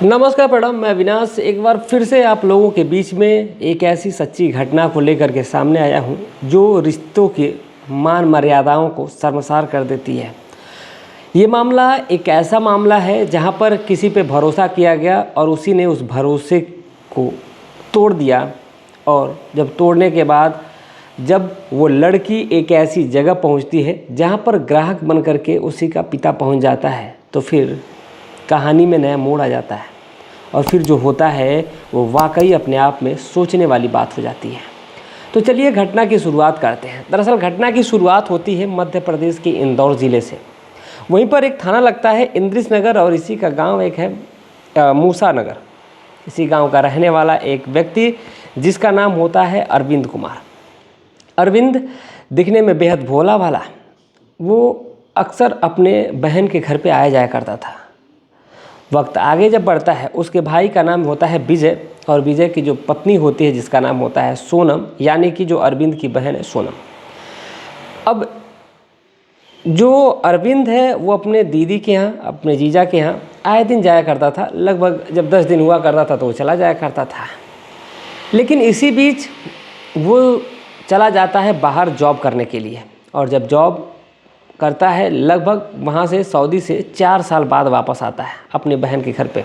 नमस्कार मैडम, मैं अविनाश एक बार फिर से आप लोगों के बीच में एक ऐसी सच्ची घटना को लेकर के सामने आया हूं जो रिश्तों के मान मर्यादाओं को शर्मसार कर देती है। ये मामला एक ऐसा मामला है जहां पर किसी पे भरोसा किया गया और उसी ने उस भरोसे को तोड़ दिया। और जब तोड़ने के बाद जब वो लड़की एक ऐसी जगह पहुंचती है जहां पर ग्राहक बन करके उसी का पिता पहुंच जाता है, तो फिर कहानी में नया मोड़ आ जाता है और फिर जो होता है वो वाकई अपने आप में सोचने वाली बात हो जाती है। तो चलिए घटना की शुरुआत करते हैं। दरअसल घटना की शुरुआत होती है मध्य प्रदेश के इंदौर ज़िले से। वहीं पर एक थाना लगता है इंद्रिस नगर और इसी का गांव एक है मूसा नगर। इसी गांव का रहने वाला एक व्यक्ति जिसका नाम होता है अरविंद कुमार। अरविंद दिखने में बेहद भोला भाला, वो अक्सर अपने बहन के घर पे आया जाया करता था। वक्त आगे जब बढ़ता है, उसके भाई का नाम होता है विजय और विजय की जो पत्नी होती है जिसका नाम होता है सोनम, यानी कि जो अरविंद की बहन है सोनम। अब जो अरविंद है वो अपने दीदी के यहाँ, अपने जीजा के यहाँ आए दिन जाया करता था। लगभग जब 10 दिन हुआ करता था तो वो चला जाया करता था। लेकिन इसी बीच वो चला जाता है बाहर जॉब करने के लिए, और जब जॉब करता है लगभग वहाँ से सऊदी से 4 साल बाद वापस आता है अपनी बहन के घर पे।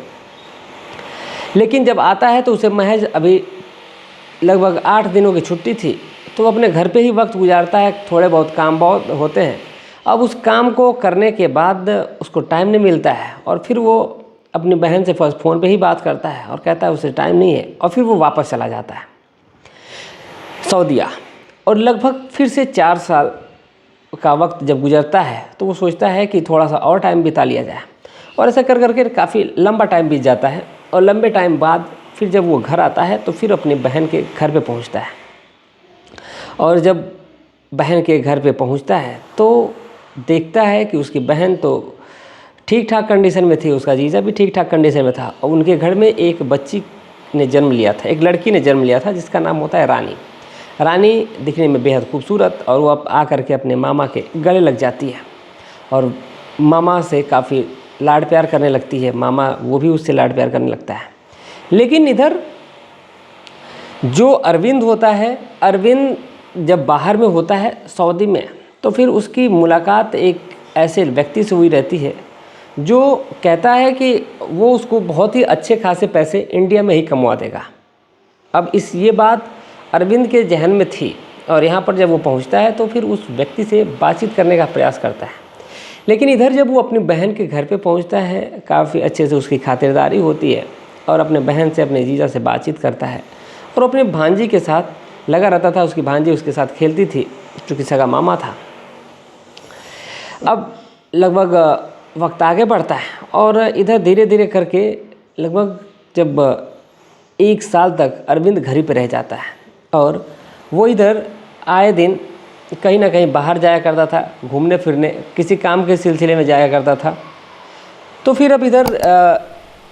लेकिन जब आता है तो उसे महज अभी लगभग 8 दिनों की छुट्टी थी, तो वो अपने घर पे ही वक्त गुजारता है। थोड़े बहुत काम बहुत होते हैं। अब उस काम को करने के बाद उसको टाइम नहीं मिलता है और फिर वो अपनी बहन से फर्स्ट फ़ोन पे ही बात करता है और कहता है उसे टाइम नहीं है, और फिर वो वापस चला जाता है सऊदीया। और लगभग फिर से 4 साल का वक्त जब गुजरता है तो वो सोचता है कि थोड़ा सा और टाइम बिता लिया जाए, और ऐसा कर करके काफ़ी लंबा टाइम बीत जाता है। और लंबे टाइम बाद फिर जब वो घर आता है तो फिर अपनी बहन के घर पे पहुंचता है। और जब बहन के घर पे पहुंचता है तो देखता है कि उसकी बहन तो ठीक ठाक कंडीशन में थी, उसका जीजा भी ठीक ठाक कंडीशन में था, और उनके घर में एक बच्ची ने जन्म लिया था, एक लड़की ने जन्म लिया था जिसका नाम होता है रानी। रानी दिखने में बेहद खूबसूरत, और वो अब आकर के अपने मामा के गले लग जाती है और मामा से काफ़ी लाड प्यार करने लगती है। मामा वो भी उससे लाड प्यार करने लगता है। लेकिन इधर जो अरविंद होता है, अरविंद जब बाहर में होता है सऊदी में, तो फिर उसकी मुलाकात एक ऐसे व्यक्ति से हुई रहती है जो कहता है कि वो उसको बहुत ही अच्छे खासे पैसे इंडिया में ही कमवा देगा। अब ये बात अरविंद के जहन में थी, और यहाँ पर जब वो पहुँचता है तो फिर उस व्यक्ति से बातचीत करने का प्रयास करता है। लेकिन इधर जब वो अपनी बहन के घर पे पहुँचता है, काफ़ी अच्छे से उसकी खातिरदारी होती है और अपने बहन से, अपने जीजा से बातचीत करता है, और अपने भांजी के साथ लगा रहता था। उसकी भांजी उसके साथ खेलती थी, चूँकि सगा मामा था। अब लगभग वक्त आगे बढ़ता है और इधर धीरे धीरे करके लगभग जब 1 साल तक अरविंद घर ही पे रह जाता है, और वो इधर आए दिन कहीं ना कहीं बाहर जाया करता था, घूमने फिरने, किसी काम के सिलसिले में जाया करता था। तो फिर अब इधर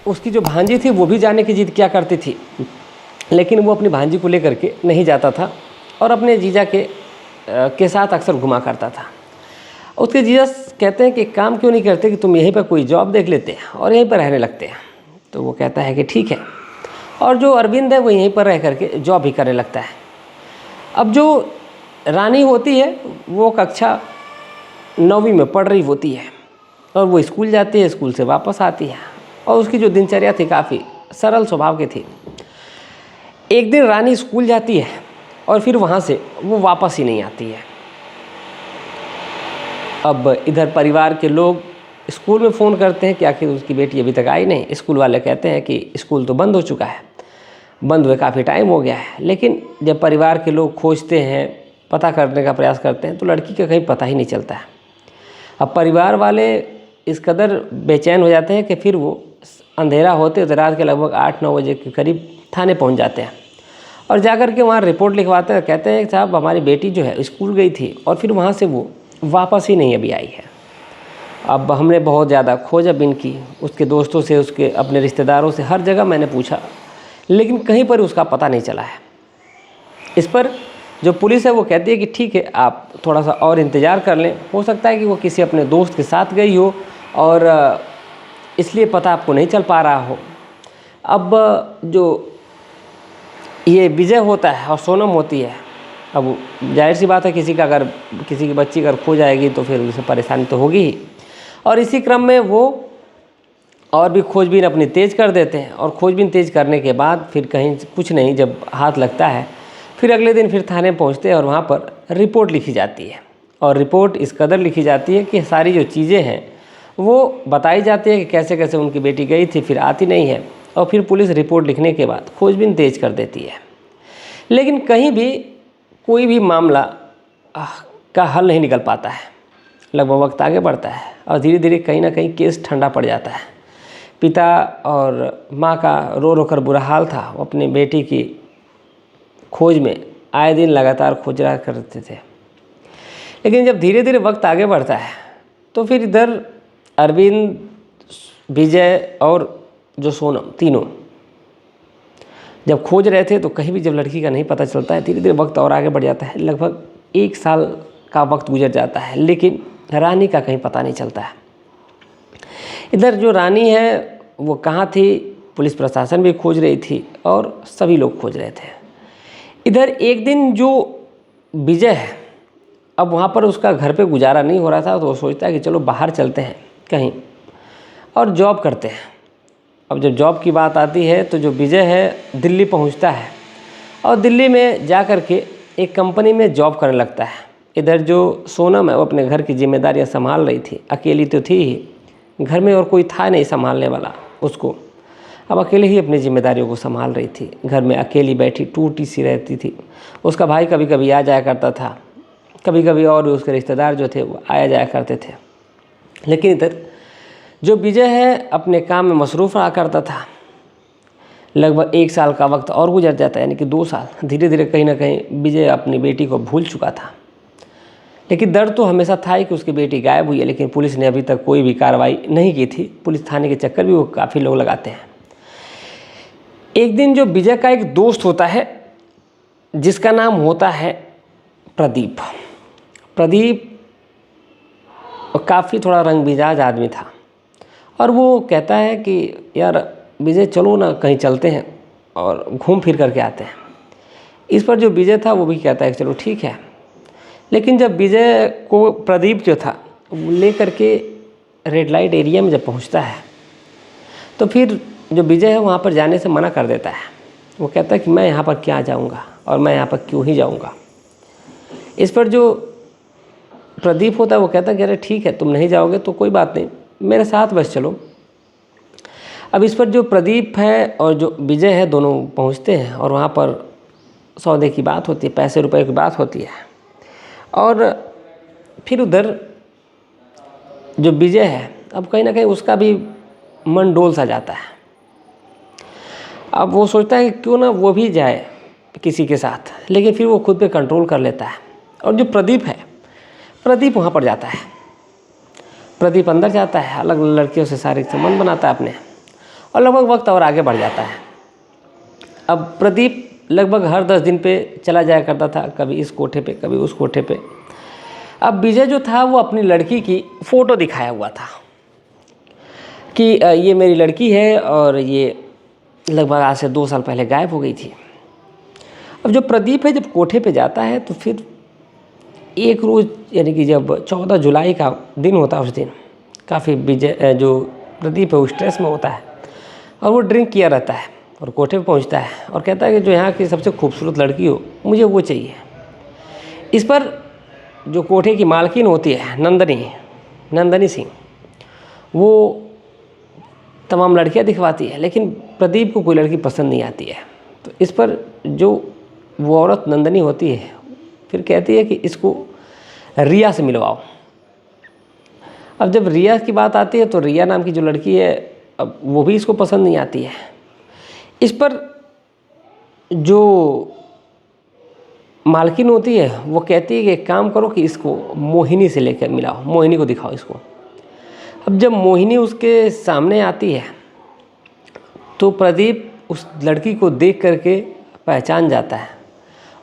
उसकी जो भांजी थी वो भी जाने की जिद क्या करती थी, लेकिन वो अपनी भांजी को लेकर के नहीं जाता था और अपने जीजा के साथ अक्सर घुमा करता था। उसके जीजा कहते हैं कि काम क्यों नहीं करते कि तुम यहीं पर कोई जॉब देख लेते हैं और यहीं पर रहने लगते हैं। तो वो कहता है कि ठीक है, और जो अरविंद है वो यहीं पर रह करके जॉब भी करने लगता है। अब जो रानी होती है वो कक्षा 9वीं में पढ़ रही होती है, और वो स्कूल जाती है, स्कूल से वापस आती है, और उसकी जो दिनचर्या थी काफ़ी सरल स्वभाव की थी। एक दिन रानी स्कूल जाती है और फिर वहाँ से वो वापस ही नहीं आती है। अब इधर परिवार के लोग स्कूल में फ़ोन करते हैं कि आखिर उसकी बेटी अभी तक आई नहीं। स्कूल वाले कहते हैं कि स्कूल तो बंद हो चुका है, बंद हुए काफ़ी टाइम हो गया है। लेकिन जब परिवार के लोग खोजते हैं, पता करने का प्रयास करते हैं, तो लड़की का कहीं पता ही नहीं चलता है। अब परिवार वाले इस कदर बेचैन हो जाते हैं कि फिर वो अंधेरा होते रात के लगभग 8-9 बजे के करीब थाने पहुंच जाते हैं और जाकर के वहाँ रिपोर्ट लिखवाते हैं। कहते हैं साहब हमारी बेटी जो है स्कूल गई थी और फिर वहाँ से वो वापस ही नहीं अभी आई है। अब हमने बहुत ज़्यादा खोजबीन की, उसके दोस्तों से, उसके अपने रिश्तेदारों से, हर जगह मैंने पूछा, लेकिन कहीं पर उसका पता नहीं चला है। इस पर जो पुलिस है वो कहती है कि ठीक है, आप थोड़ा सा और इंतज़ार कर लें, हो सकता है कि वो किसी अपने दोस्त के साथ गई हो और इसलिए पता आपको नहीं चल पा रहा हो। अब जो ये विजय होता है और सोनम होती है, अब जाहिर सी बात है किसी की बच्ची अगर खो जाएगी तो फिर उसे परेशानी तो होगी ही। और इसी क्रम में वो और भी खोजबीन अपनी तेज़ कर देते हैं, और खोजबीन तेज़ करने के बाद फिर कहीं कुछ नहीं, जब हाथ लगता है फिर अगले दिन फिर थाने पहुंचते हैं और वहाँ पर रिपोर्ट लिखी जाती है। और रिपोर्ट इस कदर लिखी जाती है कि सारी जो चीज़ें हैं वो बताई जाती है कि कैसे कैसे उनकी बेटी गई थी, फिर आती नहीं है, और फिर पुलिस रिपोर्ट लिखने के बाद खोजबीन तेज़ कर देती है। लेकिन कहीं भी कोई भी मामला का हल नहीं निकल पाता है। लगभग वक्त आगे बढ़ता है और धीरे धीरे कहीं ना कहीं केस ठंडा पड़ जाता है। पिता और माँ का रो रो कर बुरा हाल था। वो अपनी बेटी की खोज में आए दिन लगातार खोज रहा करते थे। लेकिन जब धीरे धीरे वक्त आगे बढ़ता है तो फिर इधर अरविंद, विजय और जो सोनम, तीनों जब खोज रहे थे तो कहीं भी जब लड़की का नहीं पता चलता है, धीरे धीरे वक्त और आगे बढ़ जाता है। लगभग 1 साल का वक्त गुजर जाता है, लेकिन रानी का कहीं पता नहीं चलता है। इधर जो रानी है वो कहाँ थी, पुलिस प्रशासन भी खोज रही थी और सभी लोग खोज रहे थे। इधर एक दिन जो विजय है, अब वहाँ पर उसका घर पे गुजारा नहीं हो रहा था, तो वो सोचता है कि चलो बाहर चलते हैं कहीं और जॉब करते हैं। अब जब जॉब की बात आती है तो जो विजय है दिल्ली पहुँचता है और दिल्ली में जा कर के एक कंपनी में जॉब करने लगता है। इधर जो सोनम है वो अपने घर की जिम्मेदारियां संभाल रही थी। अकेली तो थी ही, घर में और कोई था नहीं संभालने वाला उसको। अब अकेले ही अपनी जिम्मेदारियों को संभाल रही थी। घर में अकेली बैठी टूटी सी रहती थी। उसका भाई कभी कभी आ जाया करता था, कभी कभी और उसके रिश्तेदार जो थे वो आया जाया करते थे। लेकिन इधर जो विजय है अपने काम में मसरूफ़ रहा करता था। लगभग 1 साल का वक्त और गुजर जाता है, यानी कि 2 साल। धीरे धीरे कहीं ना कहीं विजय अपनी बेटी को भूल चुका था। लेकिन डर तो हमेशा था ही कि उसकी बेटी गायब हुई है, लेकिन पुलिस ने अभी तक कोई भी कार्रवाई नहीं की थी। पुलिस थाने के चक्कर भी वो काफ़ी लोग लगाते हैं। एक दिन जो विजय का एक दोस्त होता है जिसका नाम होता है प्रदीप। प्रदीप काफ़ी थोड़ा रंग मिजाज आदमी था और वो कहता है कि यार विजय चलो ना कहीं चलते हैं और घूम फिर करके आते हैं। इस पर जो विजय था वो भी कहता है कि चलो ठीक है। लेकिन जब विजय को प्रदीप जो था वो ले करके रेड लाइट एरिया में जब पहुंचता है तो फिर जो विजय है वहाँ पर जाने से मना कर देता है। वो कहता है कि मैं यहाँ पर क्या जाऊँगा और मैं यहाँ पर क्यों ही जाऊँगा। इस पर जो प्रदीप होता है वो कहता है कि अरे ठीक है तुम नहीं जाओगे तो कोई बात नहीं, मेरे साथ बस चलो। अब इस पर जो प्रदीप है और जो विजय है दोनों पहुँचते हैं और वहाँ पर सौदे की बात होती है, पैसे रुपए की बात होती है। और फिर उधर जो विजय है अब कहीं ना कहीं उसका भी मन डोल सा जाता है। अब वो सोचता है कि क्यों ना वो भी जाए किसी के साथ, लेकिन फिर वो खुद पे कंट्रोल कर लेता है। और जो प्रदीप है, प्रदीप वहाँ पर जाता है। प्रदीप अंदर जाता है, अलग अलग लड़कियों से शारीरिक संबंध बनाता है अपने, और लगभग वक्त और आगे बढ़ जाता है। अब प्रदीप लगभग हर 10 दिन पे चला जाया करता था, कभी इस कोठे पे कभी उस कोठे पे। अब विजय जो था वो अपनी लड़की की फ़ोटो दिखाया हुआ था कि ये मेरी लड़की है और ये लगभग आज से 2 साल पहले गायब हो गई थी। अब जो प्रदीप है जब कोठे पे जाता है तो फिर एक रोज़, यानी कि जब 14 जुलाई का दिन होता है, उस दिन काफ़ी विजय जो प्रदीप है वो स्ट्रेस में होता है और वो ड्रिंक किया रहता है और कोठे पे पहुंचता है और कहता है कि जो यहाँ की सबसे खूबसूरत लड़की हो मुझे वो चाहिए। इस पर जो कोठे की मालकिन होती है नंदनी सिंह, वो तमाम लड़कियाँ दिखवाती है, लेकिन प्रदीप को कोई लड़की पसंद नहीं आती है। तो इस पर जो वो औरत नंदनी होती है फिर कहती है कि इसको रिया से मिलवाओ। अब जब रिया की बात आती है तो रिया नाम की जो लड़की है अब वो भी इसको पसंद नहीं आती है। इस पर जो मालकिन होती है वो कहती है कि एक काम करो कि इसको मोहिनी से लेकर मिलाओ, मोहिनी को दिखाओ इसको। अब जब मोहिनी उसके सामने आती है तो प्रदीप उस लड़की को देख करके पहचान जाता है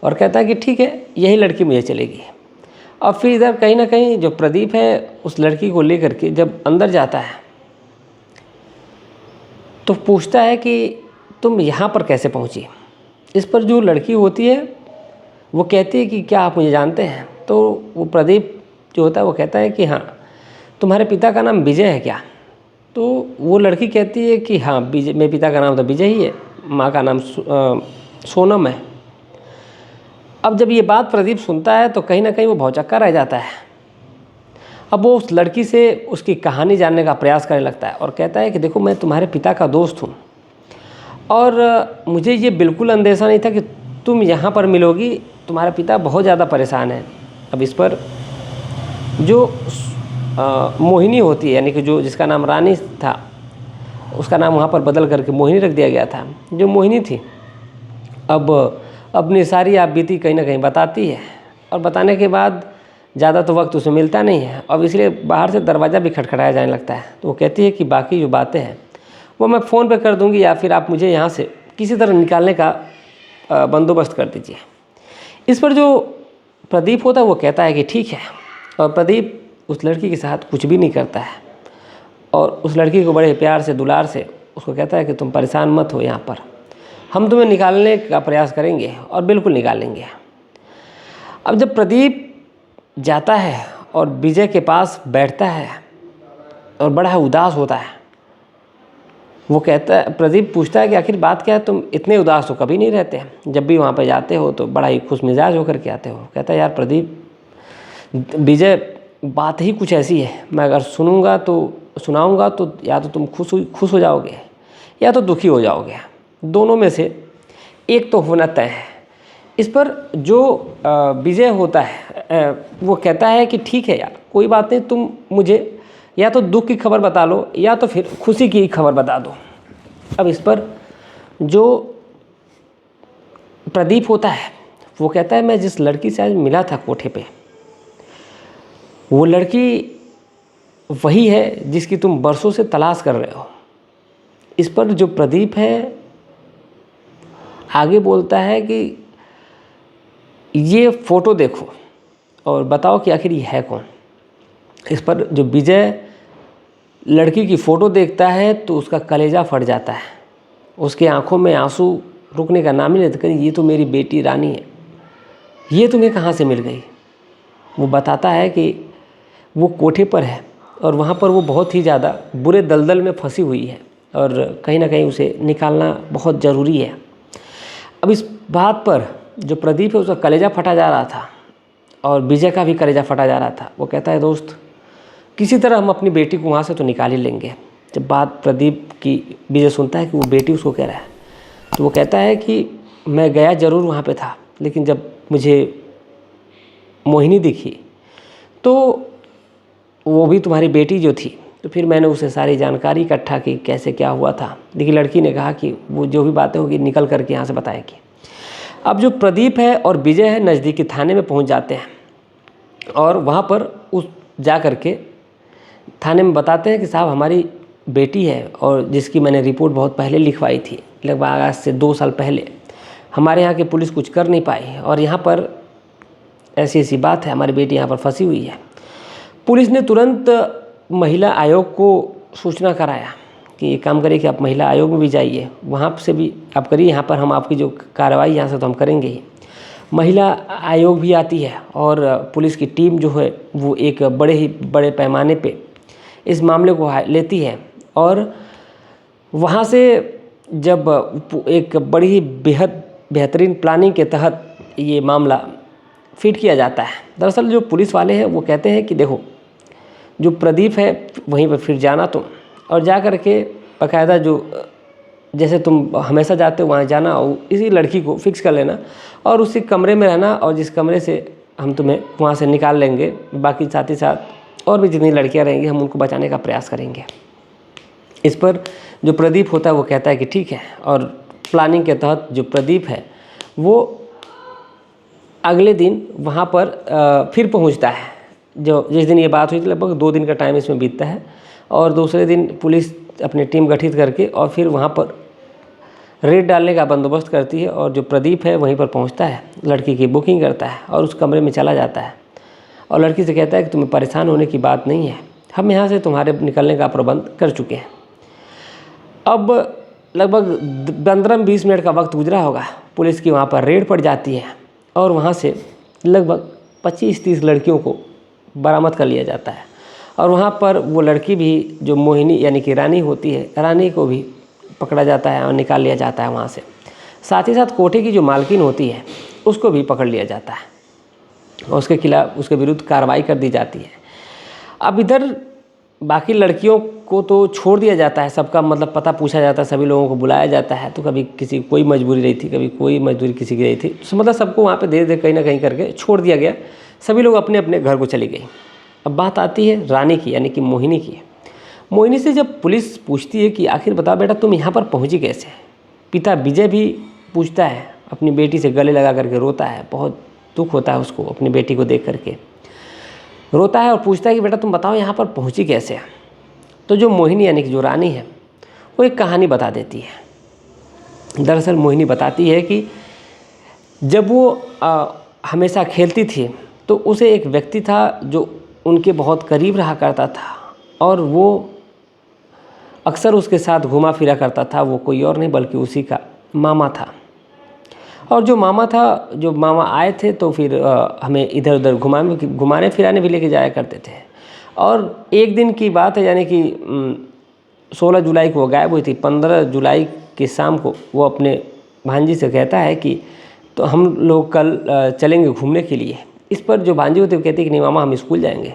और कहता है कि ठीक है यही लड़की मुझे चलेगी। और फिर इधर कहीं ना कहीं जो प्रदीप है उस लड़की को लेकर के जब अंदर जाता है तो पूछता है कि तुम यहाँ पर कैसे पहुँची। इस पर जो लड़की होती है वो कहती है कि क्या आप मुझे जानते हैं। तो वो प्रदीप जो होता है वो कहता है कि हाँ, तुम्हारे पिता का नाम विजय है क्या। तो वो लड़की कहती है कि हाँ विजय, मेरे पिता का नाम तो विजय ही है, माँ का नाम सोनम है। अब जब ये बात प्रदीप सुनता है तो कहीं ना कहीं वो भौचक्का रह जाता है। अब वो उस लड़की से उसकी कहानी जानने का प्रयास करने लगता है और कहता है कि देखो, मैं तुम्हारे पिता का दोस्त हूँ और मुझे ये बिल्कुल अंदेशा नहीं था कि तुम यहाँ पर मिलोगी। तुम्हारा पिता बहुत ज़्यादा परेशान है। अब इस पर जो मोहिनी होती है, यानी कि जो जिसका नाम रानी था, उसका नाम वहाँ पर बदल करके मोहिनी रख दिया गया था। जो मोहिनी थी अब अपनी सारी आप बीती कहीं ना कहीं बताती है और बताने के बाद ज़्यादा तो वक्त उसे मिलता नहीं है। अब इसलिए बाहर से दरवाज़ा भी खटखटाया जाने लगता है। तो वो कहती है कि बाकी जो बातें हैं वो मैं फ़ोन पे कर दूंगी या फिर आप मुझे यहाँ से किसी तरह निकालने का बंदोबस्त कर दीजिए। इस पर जो प्रदीप होता है वो कहता है कि ठीक है, और प्रदीप उस लड़की के साथ कुछ भी नहीं करता है और उस लड़की को बड़े प्यार से दुलार से उसको कहता है कि तुम परेशान मत हो, यहाँ पर हम तुम्हें निकालने का प्रयास करेंगे और बिल्कुल निकालेंगे। अब जब प्रदीप जाता है और विजय के पास बैठता है और बड़ा उदास होता है, वो कहता है, प्रदीप पूछता है कि आखिर बात क्या है, तुम इतने उदास तो कभी नहीं रहते, जब भी वहाँ पे जाते हो तो बड़ा ही खुश मिजाज होकर के आते हो। कहता है यार प्रदीप, विजय बात ही कुछ ऐसी है, मैं अगर सुनाऊंगा तो या तो तुम खुश हो जाओगे या तो दुखी हो जाओगे, दोनों में से एक तो होना तय है। इस पर जो विजय होता है वो कहता है कि ठीक है यार, कोई बात नहीं, तुम मुझे या तो दुख की खबर बता लो या तो फिर खुशी की खबर बता दो। अब इस पर जो प्रदीप होता है वो कहता है मैं जिस लड़की से आज मिला था कोठे पे, वो लड़की वही है जिसकी तुम बरसों से तलाश कर रहे हो। इस पर जो प्रदीप है आगे बोलता है कि ये फ़ोटो देखो और बताओ कि आखिर ये है कौन। इस पर जो विजय लड़की की फ़ोटो देखता है तो उसका कलेजा फट जाता है, उसके आंखों में आंसू रुकने का नाम ही नहीं लेते। ये तो मेरी बेटी रानी है, ये तुम्हें कहाँ से मिल गई। वो बताता है कि वो कोठे पर है और वहाँ पर वो बहुत ही ज़्यादा बुरे दलदल में फंसी हुई है और कहीं ना कहीं उसे निकालना बहुत ज़रूरी है। अब इस बात पर जो प्रदीप है उसका कलेजा फटा जा रहा था और विजय का भी कलेजा फटा जा रहा था। वो कहता है दोस्त, किसी तरह हम अपनी बेटी को वहाँ से तो निकाल ही लेंगे। जब बात प्रदीप की विजय सुनता है कि वो बेटी उसको कह रहा है तो वो कहता है कि मैं गया ज़रूर वहाँ पे था, लेकिन जब मुझे मोहिनी दिखी तो वो भी तुम्हारी बेटी जो थी, तो फिर मैंने उसे सारी जानकारी इकट्ठा की कैसे क्या हुआ था। लेकिन लड़की ने कहा कि वो जो भी बातें होगी निकल करके यहाँ से बताएगी। अब जो प्रदीप है और विजय है नज़दीकी थाने में पहुँच जाते हैं और वहाँ पर उस जा कर के थाने में बताते हैं कि साहब हमारी बेटी है और जिसकी मैंने रिपोर्ट बहुत पहले लिखवाई थी, लगभग आज से 2 साल पहले। हमारे यहाँ की पुलिस कुछ कर नहीं पाई और यहाँ पर ऐसी ऐसी बात है, हमारी बेटी यहाँ पर फंसी हुई है। पुलिस ने तुरंत महिला आयोग को सूचना कराया कि ये काम करिए कि आप महिला आयोग में भी जाइए, वहाँ से भी आप करिए, यहाँ पर हम आपकी जो कार्रवाई यहाँ से तो हम करेंगे ही। महिला आयोग भी आती है और पुलिस की टीम जो है वो एक बड़े पैमाने पे इस मामले को लेती है और वहाँ से जब एक बड़ी ही बेहद बेहतरीन प्लानिंग के तहत ये मामला फिट किया जाता है। दरअसल जो पुलिस वाले हैं वो कहते हैं कि देखो, जो प्रदीप है वहीं पर फिर जाना तुम और जा कर के बाकायदा जो जैसे तुम हमेशा जाते हो वहाँ जाना और इसी लड़की को फिक्स कर लेना और उसी कमरे में रहना, और जिस कमरे से हम तुम्हें वहाँ से निकाल लेंगे, बाकी साथ ही साथ और भी जितनी लड़कियाँ रहेंगी हम उनको बचाने का प्रयास करेंगे। इस पर जो प्रदीप होता है वो कहता है कि ठीक है, और प्लानिंग के तहत जो प्रदीप है वो अगले दिन वहाँ पर फिर पहुँचता है। जो जिस दिन ये बात हुई थी लगभग 2 दिन का टाइम इसमें बीतता है और दूसरे दिन पुलिस अपनी टीम गठित करके और फिर वहाँ पर रेड डालने का बंदोबस्त करती है और जो प्रदीप है वहीं पर पहुँचता है, लड़की की बुकिंग करता है और उस कमरे में चला जाता है और लड़की से कहता है कि तुम्हें परेशान होने की बात नहीं है, हम यहाँ से तुम्हारे निकलने का प्रबंध कर चुके हैं। अब लगभग 15-20 मिनट का वक्त गुजरा होगा, पुलिस की वहाँ पर रेड पड़ जाती है और वहाँ से लगभग 25-30 लड़कियों को बरामद कर लिया जाता है। और वहाँ पर वो लड़की भी जो मोहिनी यानी कि रानी होती है, रानी को भी पकड़ा जाता है और निकाल लिया जाता है वहाँ से। साथ ही साथ कोठे की जो मालकिन होती है उसको भी पकड़ लिया जाता है और उसके खिलाफ उसके विरुद्ध कार्रवाई कर दी जाती है। अब इधर बाकी लड़कियों को तो छोड़ दिया जाता है, सबका मतलब पता पूछा जाता है, सभी लोगों को बुलाया जाता है। तो कभी किसी कोई मजबूरी रही थी, कभी कोई मजबूरी किसी की रही थी, तो मतलब सबको वहाँ पे धीरे धीरे कहीं ना कहीं करके छोड़ दिया गया। सभी लोग अपने अपने घर को चली गई। अब बात आती है रानी की यानी कि मोहिनी की। मोहिनी से जब पुलिस पूछती है कि आखिर बता बेटा तुम यहाँ पर पहुँची कैसे, पिता विजय भी पूछता है, अपनी बेटी से गले लगा करके रोता है, बहुत दुख होता है उसको अपनी बेटी को देख करके, रोता है और पूछता है कि बेटा तुम बताओ यहाँ पर पहुँची कैसे। तो जो मोहिनी यानी कि जो रानी है वो एक कहानी बता देती है। दरअसल मोहिनी बताती है कि जब वो हमेशा खेलती थी तो उसे एक व्यक्ति था जो उनके बहुत करीब रहा करता था और वो अक्सर उसके साथ घुमा फिरा करता था। वो कोई और नहीं बल्कि उसी का मामा था। और जो मामा आए थे तो फिर हमें इधर उधर घुमाने फिराने भी लेके जाया करते थे। और एक दिन की बात है यानी कि 16 जुलाई को वो गायब हुई थी। 15 जुलाई की शाम को वो अपने भांजी से कहता है कि तो हम लोग कल चलेंगे घूमने के लिए। इस पर जो भांजी होती है वो कहती है कि नहीं मामा हम स्कूल जाएंगे।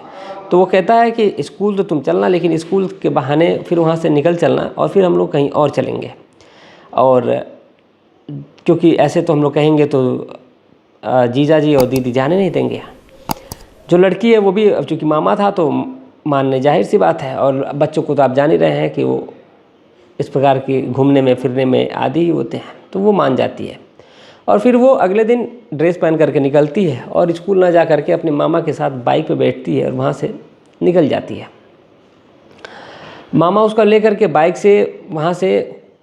तो वो कहता है कि स्कूल तो तुम चलना, लेकिन स्कूल के बहाने फिर वहाँ से निकल चलना और फिर हम लोग कहीं और चलेंगे। और क्योंकि ऐसे तो हम लोग कहेंगे तो जीजा जी और दीदी जाने नहीं देंगे। जो लड़की है वो भी अब चूँकि मामा था तो मानने जाहिर सी बात है, और बच्चों को तो आप जान ही रहे हैं कि वो इस प्रकार के घूमने में फिरने में आदी ही होते हैं, तो वो मान जाती है। और फिर वो अगले दिन ड्रेस पहन करके निकलती है और स्कूल ना जा करके अपने मामा के साथ बाइक पे बैठती है और वहाँ से निकल जाती है। मामा उसका लेकर के बाइक से वहाँ से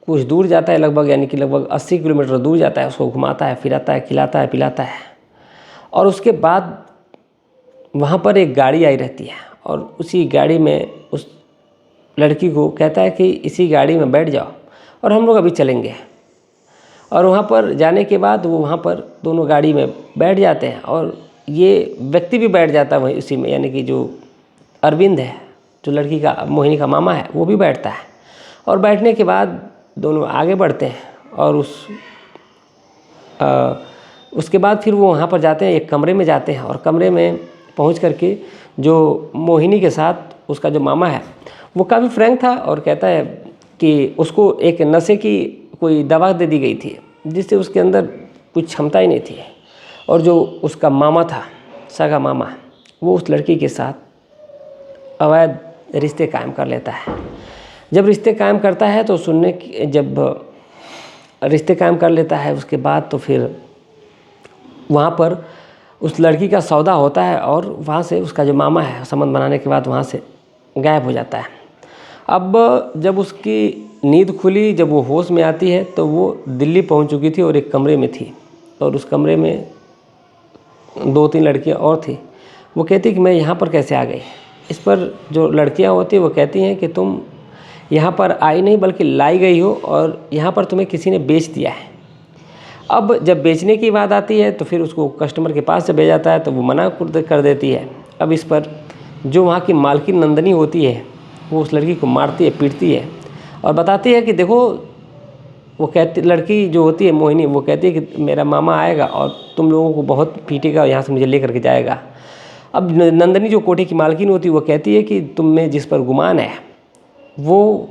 कुछ दूर जाता है, लगभग यानी कि लगभग 80 किलोमीटर दूर जाता है। उसको घुमाता है, फिराता है, खिलाता है, पिलाता है। और उसके बाद वहाँ पर एक गाड़ी आई रहती है और उसी गाड़ी में उस लड़की को कहता है कि इसी गाड़ी में बैठ जाओ और हम लोग अभी चलेंगे। और वहाँ पर जाने के बाद वो वहाँ पर दोनों गाड़ी में बैठ जाते हैं और ये व्यक्ति भी बैठ जाता है वहीं उसी में, यानी कि जो अरविंद है, जो लड़की का मोहिनी का मामा है, वो भी बैठता है। और बैठने के बाद दोनों आगे बढ़ते हैं और उसके बाद फिर वो वहाँ पर जाते हैं, एक कमरे में जाते हैं। और कमरे में पहुँच करके जो मोहिनी के साथ उसका जो मामा है वो काफ़ी फ्रैंक था और कहता है कि उसको एक नशे की कोई दवा दे दी गई थी जिससे उसके अंदर कुछ क्षमता ही नहीं थी। और जो उसका मामा था, सगा मामा, वो उस लड़की के साथ अवैध रिश्ते कायम कर लेता है। जब रिश्ते कायम करता है तो जब रिश्ते कायम कर लेता है उसके बाद तो फिर वहाँ पर उस लड़की का सौदा होता है और वहाँ से उसका जो मामा है संबंध बनाने के बाद वहाँ से गायब हो जाता है। अब जब उसकी नींद खुली, जब वो होश में आती है तो वो दिल्ली पहुँच चुकी थी और एक कमरे में थी और उस कमरे में 2-3 लड़कियाँ और थी। वो कहती कि मैं यहाँ पर कैसे आ गई। इस पर जो लड़कियाँ होती हैं वो कहती हैं कि तुम यहाँ पर आई नहीं बल्कि लाई गई हो और यहाँ पर तुम्हें किसी ने बेच दिया है। अब जब बेचने की बात आती है तो फिर उसको कस्टमर के पास से भेजा जाता है तो वो मना कर देती है। अब इस पर जो वहाँ की मालकिन नंदनी होती है वो उस लड़की को मारती है, पीटती है और बताती है कि देखो, वो कहती, लड़की जो होती है मोहिनी, वो कहती है कि मेरा मामा आएगा और तुम लोगों को बहुत पीटेगा और यहाँ से मुझे लेकर के जाएगा। अब नंदनी जो कोठे की मालकिन होती है वो कहती है कि तुम में जिस पर गुमान है वो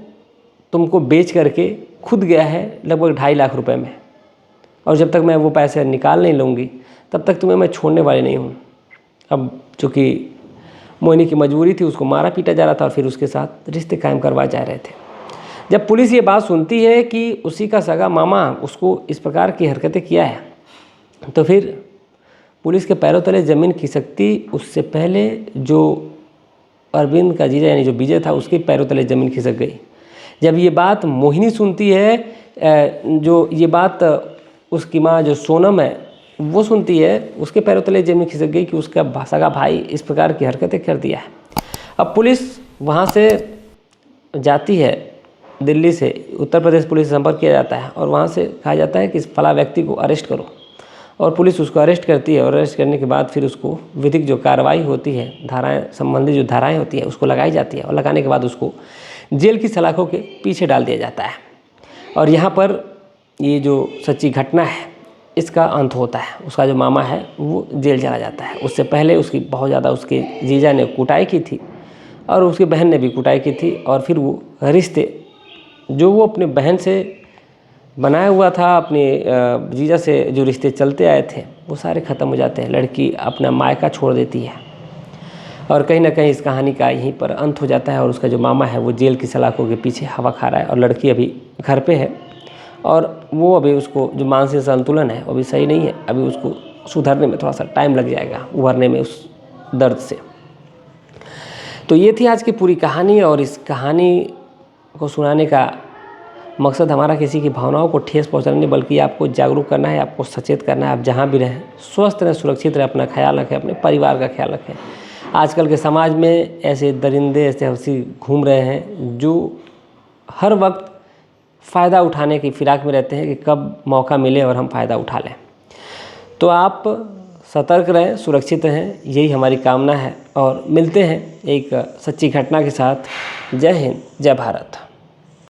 तुमको बेच करके खुद गया है लगभग 2.5 लाख रुपए में, और जब तक मैं वो पैसे निकाल नहीं लूँगी तब तक तुम्हें मैं छोड़ने वाली नहीं हूँ। अब चूँकि मोहिनी की मजबूरी थी, उसको मारा पीटा जा रहा था और फिर उसके साथ रिश्ते कायम करवाए जा रहे थे। जब पुलिस ये बात सुनती है कि उसी का सगा मामा उसको इस प्रकार की हरकतें किया है तो फिर पुलिस के पैरों तले ज़मीन खिसकती। उससे पहले जो अरविंद का जीजा यानी जो विजय था उसके पैरों तले ज़मीन खिसक गई। जब ये बात मोहिनी सुनती है, जो ये बात उसकी माँ जो सोनम है वो सुनती है, उसके पैरों तले ज़मीन खिसक गई कि उसका सगा भाई इस प्रकार की हरकतें कर दिया है। अब पुलिस वहाँ से जाती है दिल्ली से उत्तर प्रदेश पुलिस से संपर्क किया जाता है और वहाँ से कहा जाता है कि इस फला व्यक्ति को अरेस्ट करो, और पुलिस उसको अरेस्ट करती है। और अरेस्ट करने के बाद फिर उसको विधिक जो कार्रवाई होती है, धाराएं संबंधी जो धाराएं होती है उसको लगाई जाती है, और लगाने के बाद उसको जेल की सलाखों के पीछे डाल दिया जाता है। और यहाँ पर ये जो सच्ची घटना है इसका अंत होता है। उसका जो मामा है वो जेल चला जाता है। उससे पहले उसकी बहुत ज़्यादा उसके जीजा ने कुटाई की थी और उसकी बहन ने भी कुटाई की थी, और फिर वो रिश्ते जो वो अपने बहन से बनाया हुआ था, अपने जीजा से जो रिश्ते चलते आए थे वो सारे ख़त्म हो जाते हैं। लड़की अपना मायका छोड़ देती है और कहीं ना कहीं इस कहानी का यहीं पर अंत हो जाता है। और उसका जो मामा है वो जेल की सलाखों के पीछे हवा खा रहा है, और लड़की अभी घर पे है और वो अभी उसको जो मानसिक संतुलन है वो अभी सही नहीं है। अभी उसको सुधरने में थोड़ा सा टाइम लग जाएगा, उभरने में उस दर्द से। तो ये थी आज की पूरी कहानी, और इस कहानी को सुनाने का मकसद हमारा किसी की भावनाओं को ठेस पहुंचाना नहीं, बल्कि आपको जागरूक करना है, आपको सचेत करना है। आप जहां भी रहें स्वस्थ रहें, सुरक्षित रहें, अपना ख्याल रखें, अपने परिवार का ख्याल रखें। आजकल के समाज में ऐसे दरिंदे, ऐसे हंसी घूम रहे हैं जो हर वक्त फ़ायदा उठाने की फिराक में रहते हैं कि कब मौका मिले और हम फ़ायदा उठा लें। तो आप सतर्क रहें, सुरक्षित रहें, यही हमारी कामना है। और मिलते हैं एक सच्ची घटना के साथ। जय हिंद, जय भारत।